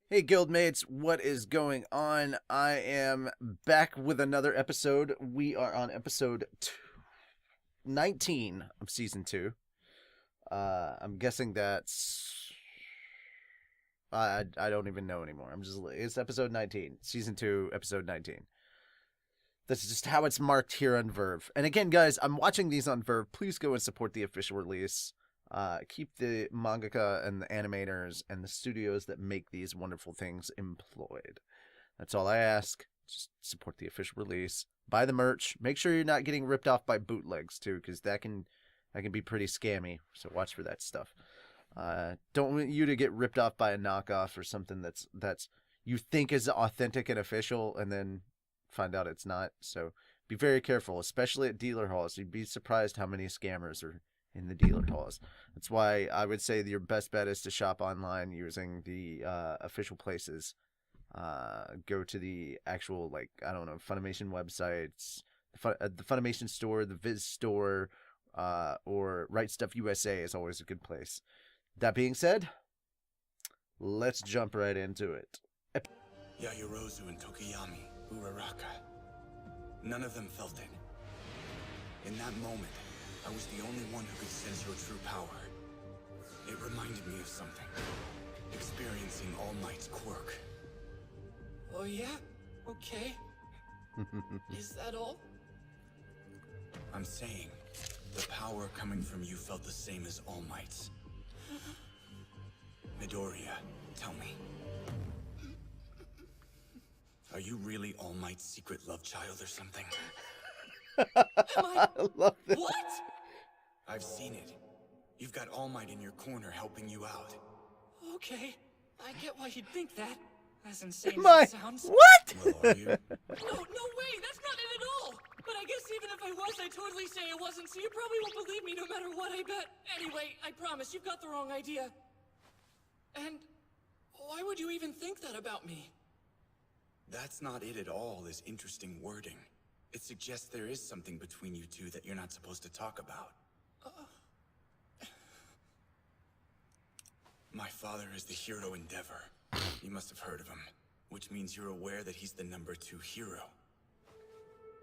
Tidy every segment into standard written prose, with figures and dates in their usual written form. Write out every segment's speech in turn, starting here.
Hey, guildmates, what is going on? I am back with another episode. We are on episode 19 of season 2. I'm guessing that's. I don't even know anymore. It's episode 19, season 2, episode 19. That's just how it's marked here on Verve. And again, guys, I'm watching these on Verve. Please go and support the official release. Keep the mangaka and the animators and the studios that make these wonderful things employed. That's all I ask. Just support the official release. Buy the merch. Make sure you're not getting ripped off by bootlegs too, because that can be pretty scammy. So watch for that stuff. Don't want you to get ripped off by a knockoff or something that's you think is authentic and official, and then find out it's not. So be very careful, especially at dealer halls. You'd be surprised how many scammers are in the dealer halls. That's why I would say your best bet is to shop online using the official places. Go to the actual, like, I don't know, Funimation websites, the Funimation store, the Viz store, or Right Stuff USA is always a good place. That being said, let's jump right into it. Yaoyorozu and Tokiyami, Uraraka. None of them felt it. In that moment, I was the only one who could sense your true power. It reminded me of something. Experiencing All Might's quirk. Oh yeah? Okay. Is that all? I'm saying, the power coming from you felt the same as All Might's. Midoriya, tell me. Are you really All Might's secret love child or something? I love this. What? I've seen it. You've got All Might in your corner helping you out. Okay. I get why you'd think that. As insane My as it sounds. what? Well, are you? No way! That's not it at all! But I guess even if I was, I'd totally say it wasn't, so you probably won't believe me no matter what, I bet. Anyway, I promise, you've got the wrong idea. And why would you even think that about me? That's not it at all, this interesting wording. It suggests there is something between you two that you're not supposed to talk about. My father is the hero Endeavor. You must have heard of him, which means you're aware that he's the #2 hero.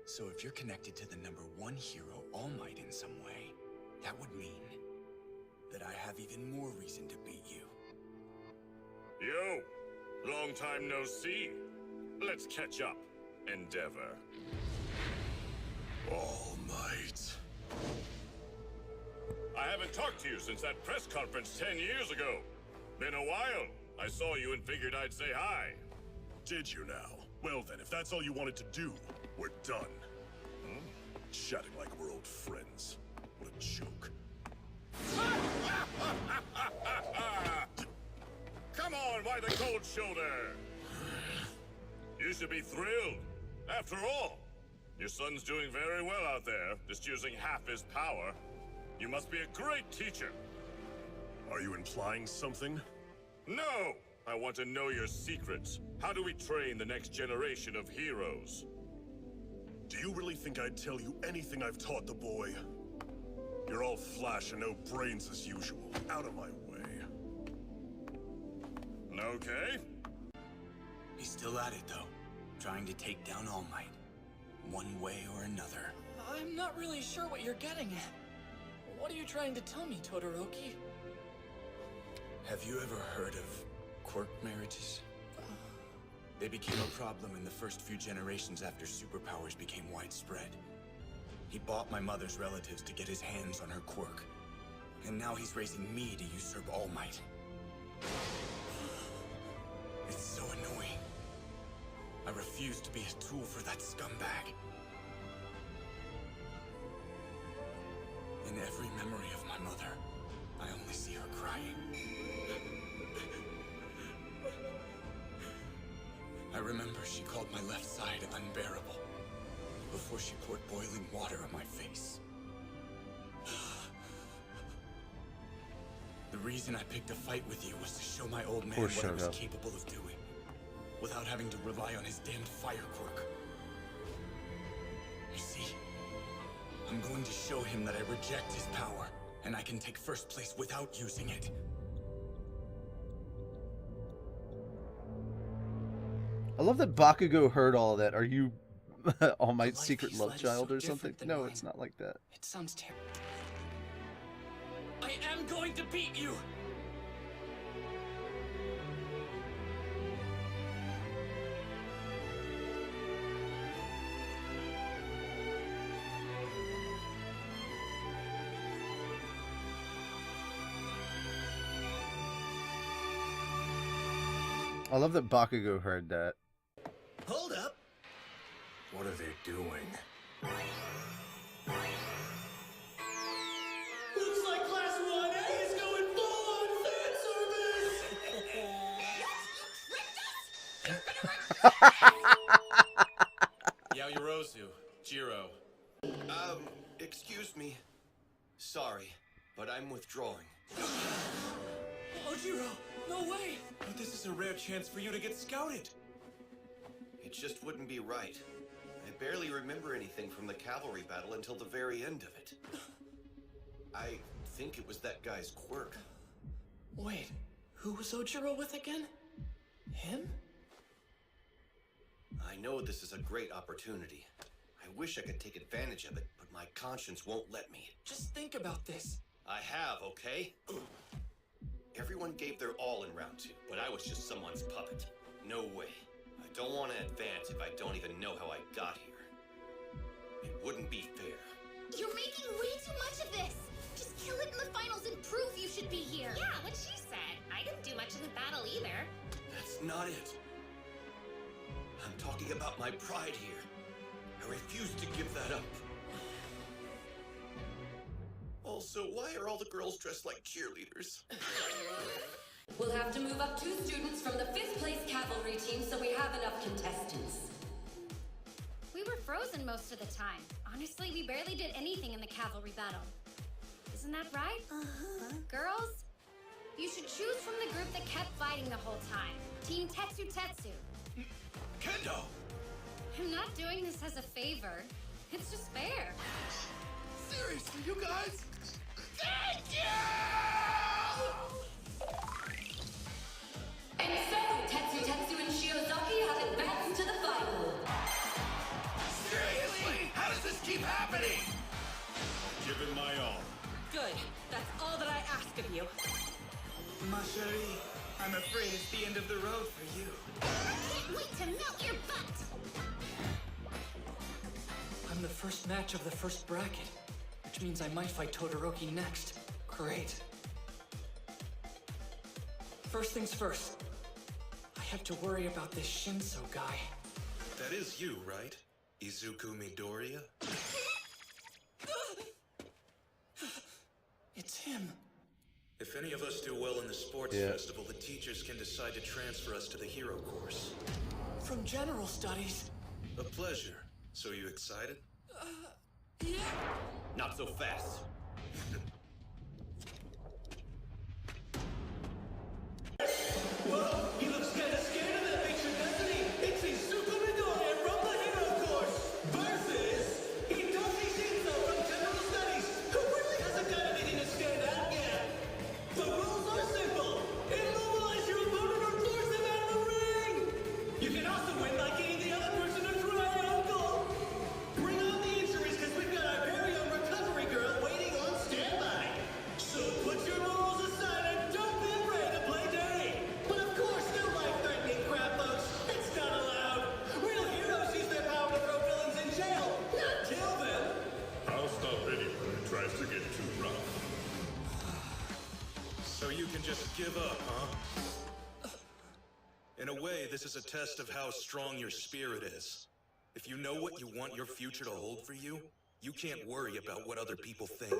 So if you're connected to the #1 hero, All Might, in some way, that would mean that I have even more reason to beat you. Yo, long time no see. Let's catch up, Endeavor. All Might. I haven't talked to you since that press conference 10 years ago. Been a while. I saw you and figured I'd say hi. Did you now? Well then, if that's all you wanted to do, we're done. Chatting like we're old friends. What a joke. Come on, why the cold shoulder? You should be thrilled. After all, your son's doing very well out there, just using half his power. You must be a great teacher. Are you implying something? No! I want to know your secrets. How do we train the next generation of heroes? Do you really think I'd tell you anything I've taught the boy? You're all flash and no brains as usual. Out of my way. Okay. He's still at it, though. Trying to take down All Might. One way or another. I'm not really sure what you're getting at. What are you trying to tell me, Todoroki? Have you ever heard of quirk marriages? They became a problem in the first few generations after superpowers became widespread. He bought my mother's relatives to get his hands on her quirk. And now he's raising me to usurp All Might. It's so annoying. I refuse to be a tool for that scumbag. In every memory of my mother, I only see her crying. I remember she called my left side unbearable before she poured boiling water on my face. The reason I picked a fight with you was to show my old man what I was capable of doing, without having to rely on his damned fire quirk. You see, I'm going to show him that I reject his power, and I can take first place without using it. I love that Bakugo heard all of that. Are you All Might's life secret he's love led is child so or something? different than No, mine. it's not like that. It sounds terrible. I am going to beat you! I love that Bakugo heard that. Hold up. What are they doing? Looks like Class 1A is going full on fan service! Yaoyorozu, Jiro. Excuse me. Sorry, but I'm withdrawing. Oh, Jiro, no way! But this is a rare chance for you to get scouted. It just wouldn't be right. I barely remember anything from the cavalry battle until the very end of it. I think it was that guy's quirk. Wait, who was Ojiro with again? Him? I know this is a great opportunity. I wish I could take advantage of it, but my conscience won't let me. Just think about this. I have, okay? Everyone gave their all in round 2, but I was just someone's puppet. No way. I don't want to advance if I don't even know how I got here. It wouldn't be fair. You're making way too much of this! Just kill it in the finals and prove you should be here! Yeah, what she said. I didn't do much in the battle either. That's not it. I'm talking about my pride here. I refuse to give that up. Also, why are all the girls dressed like cheerleaders? We'll have to move up 2 students from the 5th place cavalry team so we have enough contestants. We were frozen most of the time. Honestly, we barely did anything in the cavalry battle. Isn't that right? Uh-huh. Girls, you should choose from the group that kept fighting the whole time. Team Tetsu Tetsu. Kendo! I'm not doing this as a favor. It's just fair. Seriously, you guys? And so, Tetsu Tetsu and Shiozaki have advanced to the final. Seriously? How does this keep happening? Give it my all. Good. That's all that I ask of you. Ma chérie, I'm afraid it's the end of the road for you. Can't wait to melt your butt! I'm the first match of the first bracket, which means I might fight Todoroki next. Great. First things first. I have to worry about this Shinso guy. That is you, right? Izuku Midoriya? It's him. If any of us do well in the sports Yeah. festival, the teachers can decide to transfer us to the hero course. From general studies. A pleasure. So you excited? Yeah. Not so fast. Whoa, he looks kinda scared of that picture, doesn't he? It's Izuku Midoriya from the hero course versus Hitoshi Shinzo from general studies, who really hasn't got anything to stand out yet. The rules are simple. Immobilize your opponent or force them out of the ring. You can also win by getting the other person to try your uncle. Bring on the injuries, because we've got our very own recovery girl waiting on standby. So put your morals aside and don't be afraid to play dirty. But of course, no life-threatening crap, folks. It's not allowed. Real heroes use their power to throw villains in jail, not kill them. I'll stop anyone who tries to get too rough. So you can just give up, huh? In a way, this is a test of how strong your spirit is. If you know what you want your future to hold for you, you can't worry about what other people think.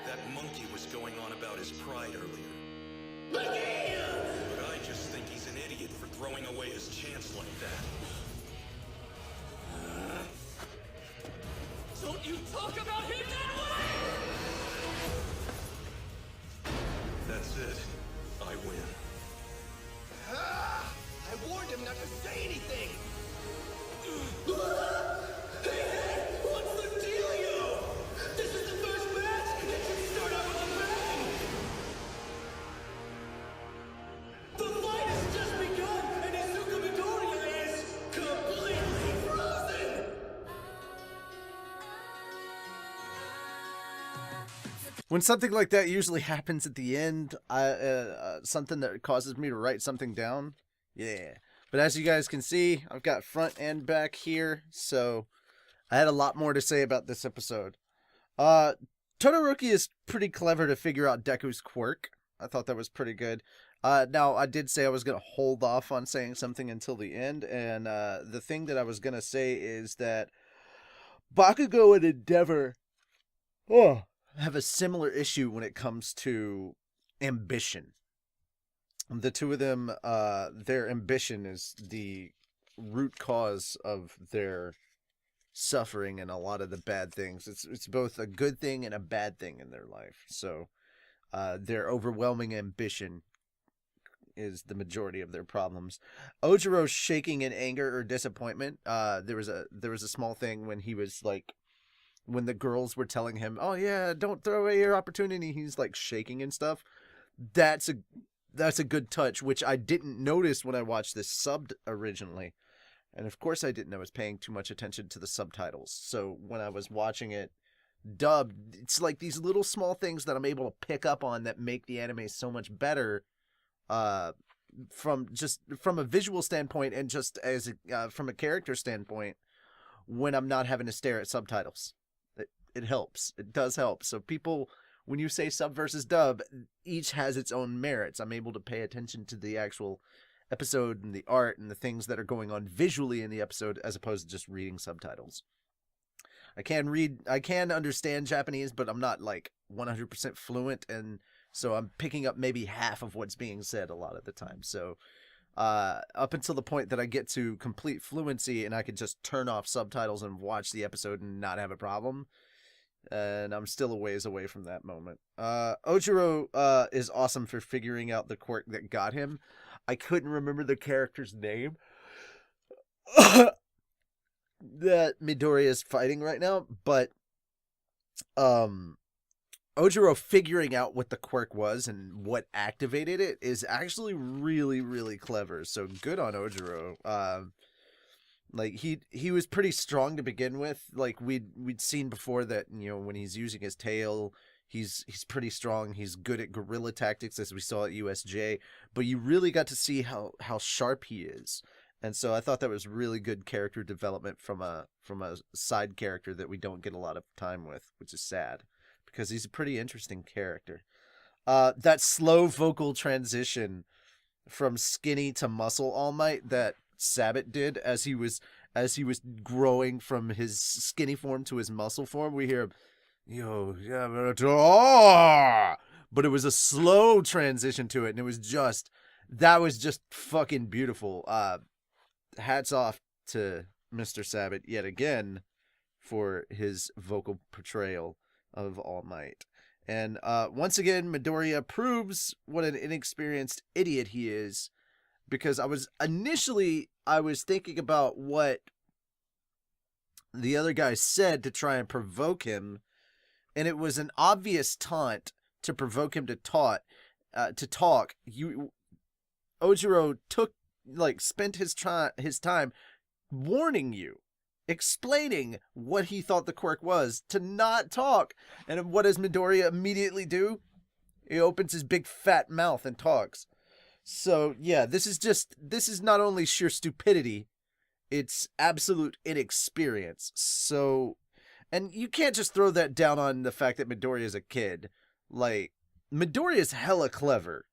That monkey was going on about his pride earlier. But I just think he's an idiot for throwing away his chance like that. Don't you talk about him that way! That's it. I win. I warned him not to say anything! Hey, what's the dealio? This is the first match. It should start out with a bang. The fight has just begun, and Izuku Midoriya When something like that usually happens at the end, something that causes me to write something down. Yeah. But as you guys can see, I've got front and back here, so I had a lot more to say about this episode. Todoroki is pretty clever to figure out Deku's quirk. I thought that was pretty good. Now, I did say I was going to hold off on saying something until the end, and the thing that I was going to say is that Bakugo and Endeavor have a similar issue when it comes to ambition. The two of them, their ambition is the root cause of their suffering and a lot of the bad things. It's both a good thing and a bad thing in their life. So their overwhelming ambition is the majority of their problems. Ojiro shaking in anger or disappointment. There was a small thing when he was like, when the girls were telling him, "Oh yeah, don't throw away your opportunity," he's like shaking and stuff. That's a good touch, which I didn't notice when I watched this subbed originally. And of course I didn't. I was paying too much attention to the subtitles. So when I was watching it dubbed, it's like these little small things that I'm able to pick up on that make the anime so much better, from a visual standpoint and just as from a character standpoint, when I'm not having to stare at subtitles. It helps. It does help. So people, when you say sub versus dub, each has its own merits. I'm able to pay attention to the actual episode and the art and the things that are going on visually in the episode as opposed to just reading subtitles. I can understand Japanese, but I'm not like 100% fluent, and so I'm picking up maybe half of what's being said a lot of the time. So up until the point that I get to complete fluency and I can just turn off subtitles and watch the episode and not have a problem, and I'm still a ways away from that moment. Ojiro is awesome for figuring out the quirk that got him. I couldn't remember the character's name that Midoriya is fighting right now, but Ojiro figuring out what the quirk was and what activated it is actually really, really clever. So good on Ojiro. Like he was pretty strong to begin with. Like we'd seen before that, you know, when he's using his tail, he's pretty strong. He's good at guerrilla tactics, as we saw at USJ. But you really got to see how sharp he is. And so I thought that was really good character development from a side character that we don't get a lot of time with, which is sad because he's a pretty interesting character. That slow vocal transition from skinny to muscle All Might that Sabbath did as he was growing from his skinny form to his muscle form, we hear him, "Yo, yeah, but it was a slow transition to it, and that was just fucking beautiful. Hats off to Mr. Sabbath yet again for his vocal portrayal of All Might. And once again, Midoriya proves what an inexperienced idiot he is, because I was thinking about what the other guy said to try and provoke him, and it was an obvious taunt to provoke him to talk. Ojiro spent his time warning you, explaining what he thought the quirk was, to not talk. And what does Midoriya immediately do? He opens his big fat mouth and talks. So yeah, this is not only sheer stupidity, it's absolute inexperience. So, and you can't just throw that down on the fact that Midoriya is a kid. Like, Midoriya is hella clever.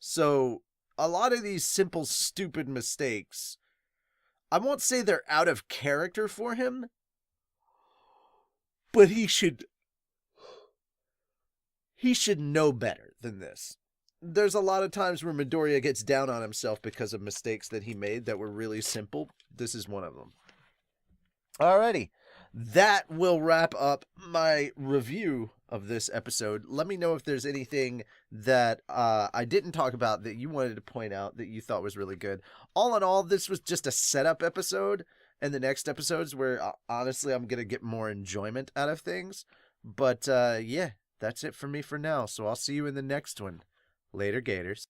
So a lot of these simple, stupid mistakes, I won't say they're out of character for him, but he should know better than this. There's a lot of times where Midoriya gets down on himself because of mistakes that he made that were really simple. This is one of them. Alrighty. That will wrap up my review of this episode. Let me know if there's anything that I didn't talk about that you wanted to point out that you thought was really good. All in all, this was just a setup episode, and the next episodes where honestly I'm going to get more enjoyment out of things. But yeah, that's it for me for now. So I'll see you in the next one. Later, Gators.